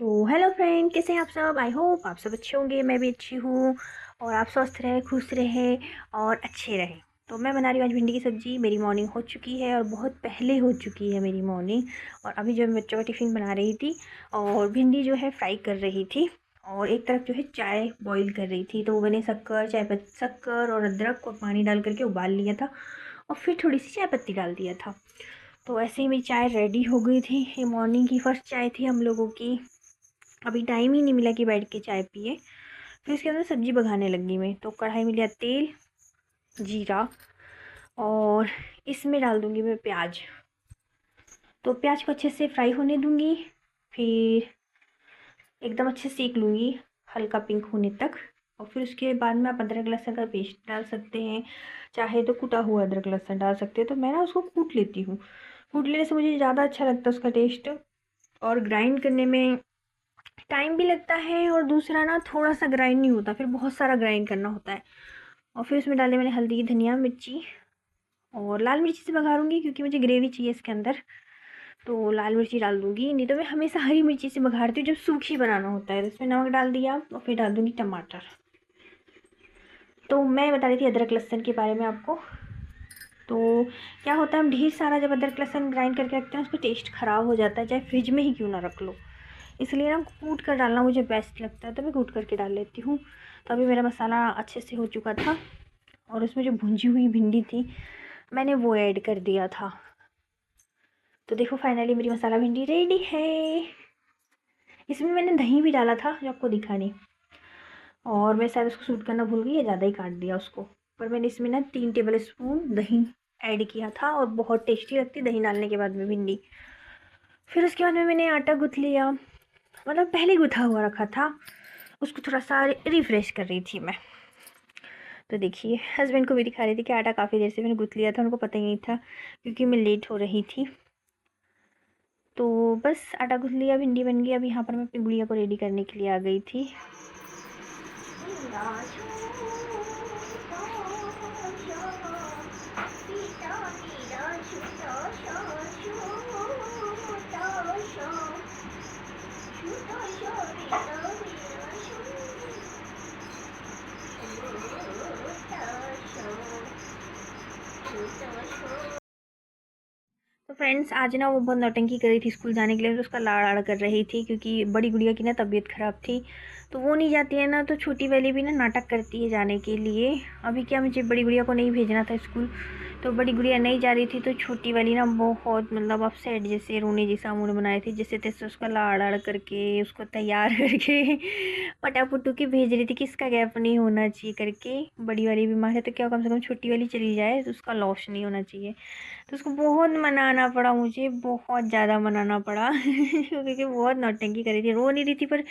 तो hello friend, कैसे हैं आप सब। आई होप आप सब अच्छे होंगे, मैं भी अच्छी हूँ और आप स्वस्थ रहे, खुश रहे और अच्छे रहे। तो मैं बना रही हूँ आज भिंडी की सब्ज़ी। मेरी मॉर्निंग हो चुकी है और बहुत पहले हो चुकी है मेरी मॉर्निंग। और अभी जो मैं बच्चों का टिफ़िन बना रही थी और भिंडी जो है फ्राई कर रही थी और एक तरफ जो है चाय बॉईल कर रही थी। तो मैंने शक्कर और अदरक और पानी डाल करके उबाल लिया था और फिर थोड़ी सी चाय पत्ती डाल दिया था। तो ऐसे ही मेरी चाय रेडी हो गई थी। ये मॉर्निंग की फ़र्स्ट चाय थी हम लोगों की। अभी टाइम ही नहीं मिला कि बैठ के चाय पिए। फिर उसके अंदर सब्ज़ी बघाने लगी मैं। तो कढ़ाई में लिया तेल, जीरा और इसमें डाल दूँगी मैं प्याज। तो प्याज को अच्छे से फ्राई होने दूँगी, फिर एकदम अच्छे से सेक लूँगी हल्का पिंक होने तक। और फिर उसके बाद में आप अदरक लहसुन का पेस्ट डाल सकते हैं, चाहे तो कुटा हुआ अदरक लहसुन डाल सकते हैं। तो मैं ना उसको कूट लेती हूँ। कूट लेने से मुझे ज़्यादा अच्छा लगता है उसका टेस्ट। और ग्राइंड करने में टाइम भी लगता है और दूसरा ना थोड़ा सा ग्राइंड नहीं होता, फिर बहुत सारा ग्राइंड करना होता है। और फिर उसमें डाले मैंने हल्दी, धनिया, मिर्ची और लाल मिर्ची से बघारूँगी क्योंकि मुझे ग्रेवी चाहिए इसके अंदर। तो लाल मिर्ची डाल दूँगी, नहीं तो मैं हमेशा हरी मिर्ची से बघारती हूँ जब सूखी बनाना होता है। तो इसमें नमक डाल दिया और फिर डाल दूँगी टमाटर। तो मैं बता रही थी अदरक लहसुन के बारे में आपको। तो क्या होता है, हम ढेर सारा जब अदरक लहसुन ग्राइंड करके रखते हैं उसका टेस्ट ख़राब हो जाता है, चाहे फ्रिज में ही क्यों ना रख लो। इसलिए ना कूट कर डालना मुझे बेस्ट लगता है, तो मैं कूट करके डाल लेती हूँ। तो अभी मेरा मसाला अच्छे से हो चुका था और उसमें जो भुंजी हुई भिंडी थी मैंने वो ऐड कर दिया था। तो देखो फाइनली मेरी मसाला भिंडी रेडी है। इसमें मैंने दही भी डाला था जो आपको दिखा नहीं, और मैं शायद उसको शूट करना भूल गई या ज़्यादा ही काट दिया उसको। पर मैंने इसमें ना 3 टेबल स्पून दही ऐड किया था और बहुत टेस्टी लगती दही डालने के बाद में भिंडी। फिर उसके बाद में मैंने आटा गूँथ लिया, मतलब पहले गूँथा हुआ रखा था, उसको थोड़ा सा रिफ़्रेश कर रही थी मैं। तो देखिए हस्बैंड को भी दिखा रही थी कि आटा काफ़ी देर से मैंने गूँथ लिया था, उनको पता ही नहीं था क्योंकि मैं लेट हो रही थी। तो बस आटा गूँथ लिया, भिंडी बन गई। अब यहाँ पर मैं अपनी गुड़िया को रेडी करने के लिए आ गई थी। तो फ्रेंड्स आज ना वो बहुत नौटंकी कर रही थी स्कूल जाने के लिए, तो उसका लाड़ आड़ कर रही थी क्योंकि बड़ी गुड़िया की ना तबीयत ख़राब थी। तो वो नहीं जाती है ना, तो छोटी वाली भी ना नाटक करती है जाने के लिए। अभी क्या, मुझे बड़ी गुड़िया को नहीं भेजना था स्कूल, तो बड़ी गुड़िया नहीं जा रही थी। तो छोटी वाली ना बहुत मतलब अपसेट, जैसे रोने जैसा मूड बनाए थी, जैसे तैसे उसका लाड़ आड़ करके उसको तैयार करके पटापुटू के भेज रही थी कि इसका गैप नहीं होना चाहिए करके। बड़ी वाली बीमार है तो क्या, कम से कम छोटी वाली चली जाए तो उसका लॉस नहीं होना चाहिए। तो उसको बहुत मनाना पड़ा, मुझे बहुत ज़्यादा मनाना पड़ा क्योंकि बहुत नौटंकी कर रही थी, रो नहीं रही थी पर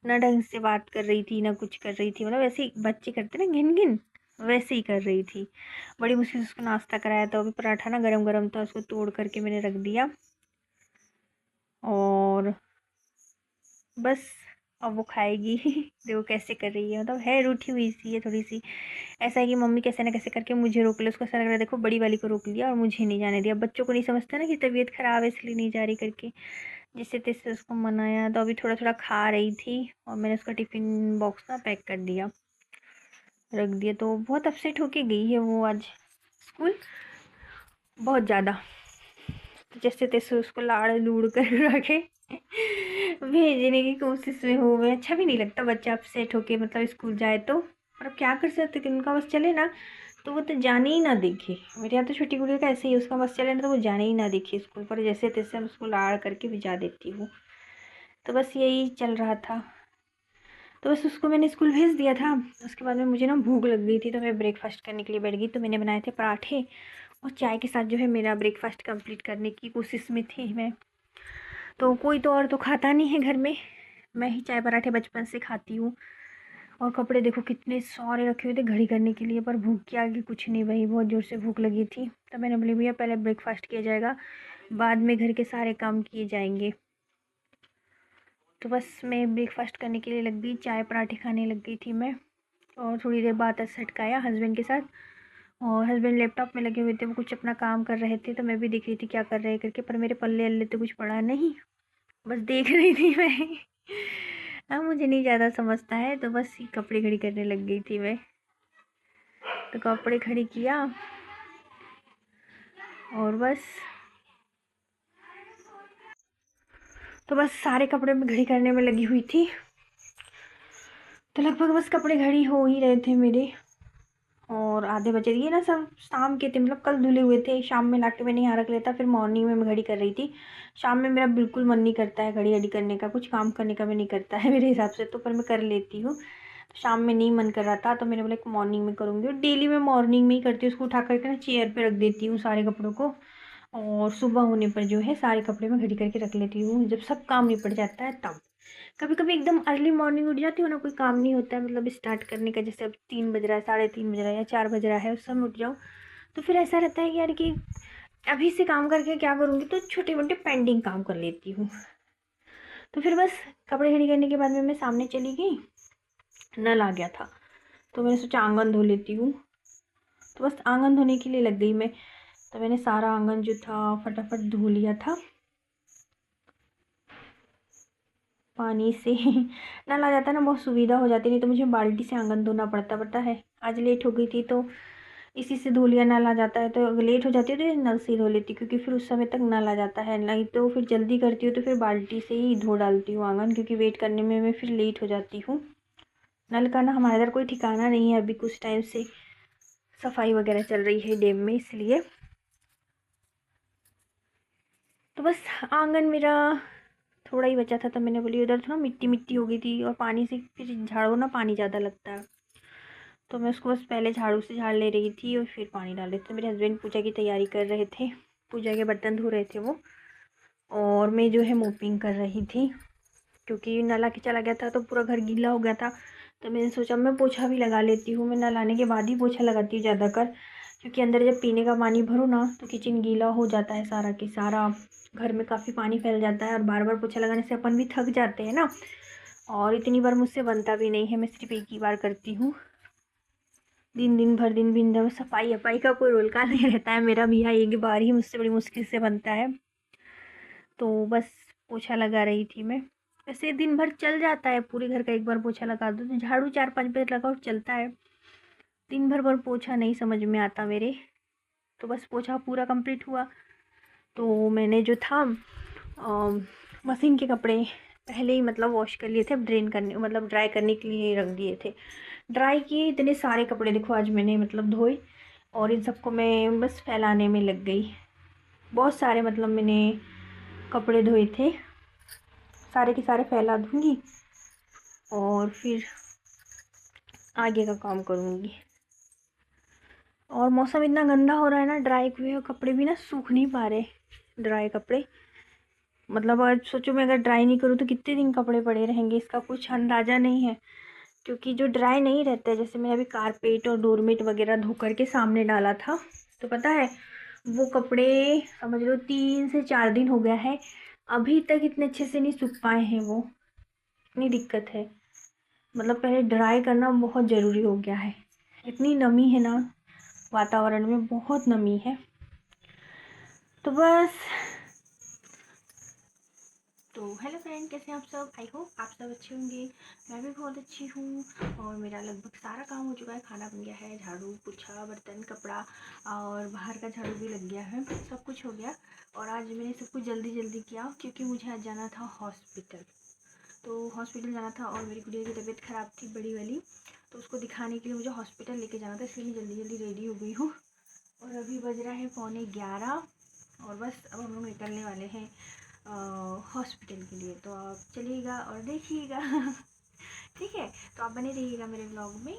ना ढंग से बात कर रही थी ना कुछ कर रही थी। मतलब ऐसे ही बच्चे करते ना घिन घिन, वैसे ही कर रही थी। बड़ी मुश्किल से उसको नाश्ता कराया था। अभी पराठा ना गरम गरम था, उसको तोड़ करके मैंने रख दिया और बस अब वो खाएगी देखो कैसे कर रही है, मतलब है रूठी हुई सी है थोड़ी सी। ऐसा है कि मम्मी कैसे ना कैसे करके मुझे रोक ले, उसको ऐसा लग रहा है देखो बड़ी वाली को रोक लिया और मुझे नहीं जाने दिया। बच्चों को नहीं समझता ना कि तबीयत ख़राब है इसलिए नहीं जा रही करके, जिससे तैसे उसको मनाया। तो अभी थोड़ा थोड़ा खा रही थी और मैंने उसका टिफ़िन बॉक्स ना पैक कर दिया, रख दिया। तो बहुत अपसेट होके गई है वो आज स्कूल, बहुत ज़्यादा। तो जैसे तैसे उसको लाड़ लूड़ कर रखे भेजने की कोशिश में हूँ मैं। अच्छा भी नहीं लगता बच्चा अपसेट होके मतलब स्कूल जाए तो, पर अब क्या कर सकते कि उनका बस चले ना तो वो तो जाने ही ना देखे। मेरे यहाँ तो छोटी गुड़िया का ऐसे ही, उसका बस चले ना तो वो जाने ही ना देखे स्कूल, पर जैसे तैसे हम उसको लाड़ करके भिजा देती हूँ। तो बस यही चल रहा था। तो बस उसको मैंने स्कूल भेज दिया था। उसके बाद में मुझे ना भूख लग गई थी तो मैं ब्रेकफास्ट करने के लिए बैठ गई। तो मैंने बनाए थे पराठे और चाय के साथ जो है मेरा ब्रेकफास्ट कंप्लीट करने की कोशिश में थी मैं। तो कोई तो और तो खाता नहीं है घर में, मैं ही चाय पराठे बचपन से खाती हूँ। और कपड़े देखो कितने सारे रखे हुए थे घड़ी करने के लिए, पर भूख के आगे कुछ नहीं भाई, बहुत ज़ोर से भूख लगी थी। तो मैंने बोली भैया पहले ब्रेकफास्ट किया जाएगा, बाद में घर के सारे काम किए जाएंगे। तो बस मैं ब्रेकफास्ट करने के लिए लग गई, चाय पराठे खाने लग गई थी मैं। और थोड़ी देर बाद सटकाया हस्बैंड के साथ, और हस्बैंड लैपटॉप में लगे हुए थे, वो कुछ अपना काम कर रहे थे। तो मैं भी देख रही थी क्या कर रहे हैं करके, पर मेरे पल्ले अल्ले तो कुछ पड़ा नहीं, बस देख रही थी मैं अब मुझे नहीं ज़्यादा समझता है, तो बस ये कपड़े खड़ी करने लग गई थी मैं। तो कपड़े खड़ी किया और बस सारे कपड़े में घड़ी करने में लगी हुई थी। तो लगभग बस कपड़े घड़ी हो ही रहे थे मेरे, और आधे बचे ये ना सब शाम के थे, मतलब कल धुले हुए थे। शाम में लाके मैंने यहाँ रख लेता, फिर मॉर्निंग में मैं घड़ी कर रही थी। शाम में मेरा बिल्कुल मन नहीं करता है घड़ी करने का, कुछ काम करने का भी नहीं करता है मेरे हिसाब से, तो पर मैं कर लेती हूँ। तो शाम में नहीं मन कर रहा था, तो मैंने बोला मॉर्निंग में करूँगी, और डेली मैं मॉर्निंग में ही करती हूँ। उसको उठा करके ना चेयर पर रख देती हूँ सारे कपड़ों को, और सुबह होने पर जो है सारे कपड़े में घड़ी करके रख लेती हूँ, जब सब काम निपट जाता है तब। कभी कभी एकदम अर्ली मॉर्निंग उठ जाती हूँ ना, कोई काम नहीं होता है मतलब स्टार्ट करने का, जैसे अब 3 बज रहा है, 3:30 बज रहा है या 4 बज रहा है, उस समय उठ जाऊँ, तो फिर ऐसा रहता है कि यार कि अभी से काम करके क्या करूँगी, तो छोटे मोटे पेंडिंग काम कर लेती हूँ। तो फिर बस कपड़े खड़ी करने के बाद में मैं सामने चली गई, नल आ गया था, तो मैंने सोचा आंगन धो लेती हूँ। तो बस आंगन धोने के लिए लग गई मैं। तो मैंने सारा आंगन जो था फटाफट धो लिया था पानी से। नल आ जाता है ना, बहुत सुविधा हो जाती, नहीं तो मुझे बाल्टी से आंगन धोना पड़ता है। आज लेट हो गई थी तो इसी से धो लिया, नल आ जाता है तो अगर लेट हो जाती है तो ये नल से ही धो लेती, क्योंकि फिर उस समय तक नल आ जाता है। नहीं तो फिर जल्दी करती हूँ तो फिर बाल्टी से ही धो डालती हूँ आंगन, क्योंकि वेट करने में मैं फिर लेट हो जाती हूँ। नल का ना हमारे इधर कोई ठिकाना नहीं है, अभी कुछ टाइम से सफाई वगैरह चल रही है डैम में, इसलिए। तो बस आंगन मेरा थोड़ा ही बचा था, तो मैंने बोली उधर थोड़ा मिट्टी मिट्टी हो गई थी, और पानी से फिर झाड़ो ना पानी ज़्यादा लगता है, तो मैं उसको बस पहले झाड़ू से झाड़ ले रही थी और फिर पानी डाल रही थी। तो मेरे हस्बैंड पूजा की तैयारी कर रहे थे, पूजा के बर्तन धो रहे थे वो, और मैं जो है मोपिंग कर रही थी, क्योंकि नल आके चला गया था तो पूरा घर गीला हो गया था। तो मैंने सोचा मैं पोछा भी लगा लेती हूँ, मैं नल आने के बाद ही पोछा लगाती हूँ ज़्यादातर, क्योंकि अंदर जब पीने का पानी भरो ना तो किचन गीला हो जाता है सारा के सारा, घर में काफ़ी पानी फैल जाता है, और बार बार पोछा लगाने से अपन भी थक जाते हैं ना, और इतनी बार मुझसे बनता भी नहीं है, मैं सिर्फ एक ही बार करती हूँ। दिन भर सफाई वफाई का कोई रोल का नहीं रहता है मेरा, भी यहाँ एक बार ही मुझसे बड़ी मुश्किल से बनता है। तो बस पोछा लगा रही थी मैं। ऐसे दिन भर चल जाता है, पूरे घर का एक बार पोछा लगा दो, तो झाड़ू 4-5 बजे लगाओ चलता है। दिन भर पर पोछा नहीं समझ में आता मेरे। तो बस पोछा पूरा कंप्लीट हुआ, तो मैंने जो था मशीन के कपड़े पहले ही मतलब वॉश कर लिए थे, ड्रेन करने मतलब ड्राई करने के लिए रख दिए थे। ड्राई किए इतने सारे कपड़े, देखो आज मैंने मतलब धोए, और इन सबको मैं बस फैलाने में लग गई। बहुत सारे मतलब मैंने कपड़े धोए थे, सारे के सारे फैला दूँगी और फिर आगे का काम करूँगी। और मौसम इतना गंदा हो रहा है ना, ड्राई हुए कपड़े भी ना सूख नहीं पा रहे। ड्राई कपड़े मतलब आज सोचो मैं अगर ड्राई नहीं करूँ तो कितने दिन कपड़े पड़े रहेंगे, इसका कुछ अंदाज़ा नहीं है। क्योंकि जो ड्राई नहीं रहता है, जैसे मैंने अभी कारपेट और डोरमेट वगैरह धो करके सामने डाला था, तो पता है वो कपड़े समझ लो 3 से 4 दिन हो गया है, अभी तक इतने अच्छे से नहीं सूख पाए हैं वो। इतनी दिक्कत है, मतलब पहले ड्राई करना बहुत ज़रूरी हो गया है। इतनी नमी है ना वातावरण में, बहुत नमी है। तो बस, तो हेलो फ्रेंड, कैसे हैं आप सब? आई होप आप सब अच्छे होंगे। मैं भी बहुत अच्छी हूँ, और मेरा लगभग सारा काम हो चुका है। खाना बन गया है, झाड़ू पोछा बर्तन कपड़ा और बाहर का झाड़ू भी लग गया है, सब कुछ हो गया। और आज मैंने सब कुछ जल्दी जल्दी किया, क्योंकि मुझे आज जाना था हॉस्पिटल। तो हॉस्पिटल जाना था, और मेरी गुड़िया की तबीयत ख़राब थी बड़ी वाली, तो उसको दिखाने के लिए मुझे हॉस्पिटल लेके जाना था, इसलिए मैं जल्दी जल्दी रेडी हो गई हूँ। और अभी बज रहा है 11:15, और बस अब हम लोग निकलने वाले हैं हॉस्पिटल के लिए। तो आप चलिएगा और देखिएगा। ठीक है, तो आप बने रहिएगा मेरे ब्लॉग में।